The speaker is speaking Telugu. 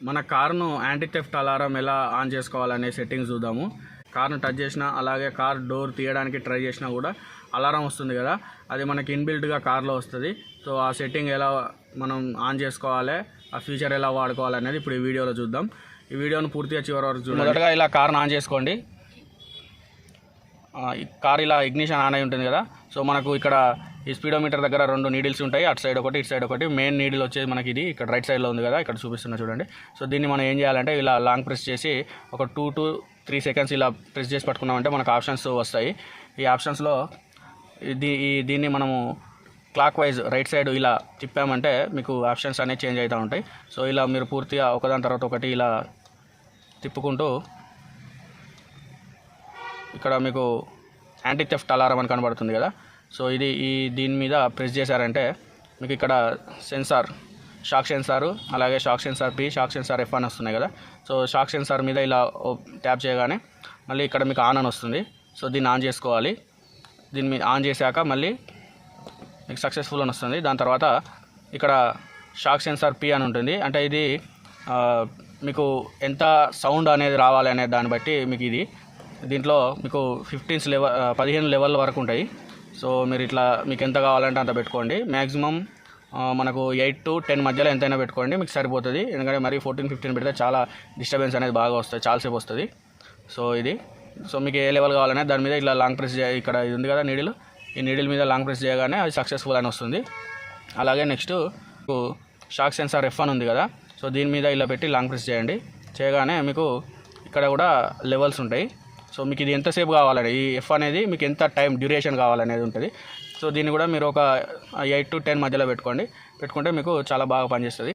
మన కార్ను యాంటీ థెఫ్ట్ అలారం ఎలా ఆన్ చేసుకోవాలనే సెట్టింగ్స్ చూద్దాము. కార్ను టచ్ చేసినా అలాగే కార్ డోర్ తీయడానికి ట్రై చేసినా కూడా అలారం వస్తుంది కదా, అది మనకి ఇన్బిల్ట్గా కార్లో వస్తుంది. సో ఆ సెట్టింగ్ ఎలా మనం ఆన్ చేసుకోవాలి, ఆ ఫీచర్ ఎలా వాడుకోవాలనేది ఇప్పుడు ఈ వీడియోలో చూద్దాం. ఈ వీడియోను పూర్తిగా చివరి వరకు చూడండి. మొదటగా ఇలా కార్ను ఆన్ చేసుకోండి. కార్ ఇలా ఇగ్నిషన్ ఆన్ అయి ఉంటుంది కదా. సో మనకు ఇక్కడ ఈ స్పీడోమీటర్ దగ్గర 2 నీడిల్స్ ఉంటాయి, అటు సైడ్ ఒకటి ఇటు సైడ్ ఒకటి. మెయిన్ నీడిల్ వచ్చేది మనకి ఇది ఇక్కడ రైట్ సైడ్లో ఉంది కదా, ఇక్కడ చూపిస్తున్నా చూడండి. సో దీన్ని మనం ఏం చేయాలంటే ఇలా లాంగ్ ప్రెస్ చేసి ఒక 2 to 3 seconds ఇలా ప్రెస్ చేసి పట్టుకున్నామంటే మనకు ఆప్షన్స్ వస్తాయి. ఈ ఆప్షన్స్లో దీన్ని మనము క్లాక్ వైజ్ రైట్ సైడ్ ఇలా తిప్పామంటే మీకు ఆప్షన్స్ అనేవి చేంజ్ అవుతూ ఉంటాయి. సో ఇలా మీరు పూర్తిగా ఒకదాని తర్వాత ఒకటి ఇలా తిప్పుకుంటూ ఇక్కడ మీకు యాంటీ థెఫ్ట్ అలారం అని కనబడుతుంది కదా. సో దీని మీద ప్రెస్ చేశారంటే మీకు ఇక్కడ సెన్సార్, షాక్ సెన్సారు, అలాగే shock sensor P, shock sensor F అని వస్తున్నాయి కదా. సో షాక్ సెన్సార్ మీద ఇలా ట్యాప్ చేయగానే మళ్ళీ ఇక్కడ మీకు ఆన్ అని వస్తుంది. సో దీన్ని ఆన్ చేసుకోవాలి. దీన్ని ఆన్ చేశాక మళ్ళీ మీకు సక్సెస్ఫుల్ అని వస్తుంది. దాని తర్వాత ఇక్కడ షాక్ సెన్సార్ P అని ఉంటుంది. అంటే ఇది మీకు ఎంత సౌండ్ అనేది రావాలి అనే దాన్ని బట్టి మీకు దీంట్లో మీకు 15 లెవెల్ వరకు ఉంటాయి. సో మీరు ఇట్లా మీకు ఎంత కావాలంటే అంత పెట్టుకోండి. మ్యాక్సిమం మనకు 8 to 10 మధ్యలో ఎంతైనా పెట్టుకోండి, మీకు సరిపోతుంది. ఎందుకంటే మరి 14-15 పెడితే చాలా డిస్టర్బెన్స్ అనేది బాగా వస్తుంది, చాలాసేపు వస్తుంది. సో మీకు ఏ లెవెల్ కావాలనే దాని మీద ఇలా లాంగ్ ప్రెస్ ఇక్కడ ఇది ఉంది కదా నీడిల్, ఈ నీడిల్ మీద లాంగ్ ప్రెస్ చేయగానే అది సక్సెస్ఫుల్ అని వస్తుంది. అలాగే నెక్స్ట్ షాక్ సెన్సార్ F అని ఉంది కదా. సో దీని మీద ఇలా పెట్టి లాంగ్ ప్రెస్ చేయండి. చేయగానే మీకు ఇక్కడ కూడా లెవెల్స్ ఉంటాయి. సో మీకు ఇది ఎంతసేపు కావాలని, ఈ F అనేది మీకు ఎంత టైం డ్యూరేషన్ కావాలనేది ఉంటుంది. సో దీన్ని కూడా మీరు ఒక 8 to 10 మధ్యలో పెట్టుకుంటే మీకు చాలా బాగా పనిచేస్తుంది.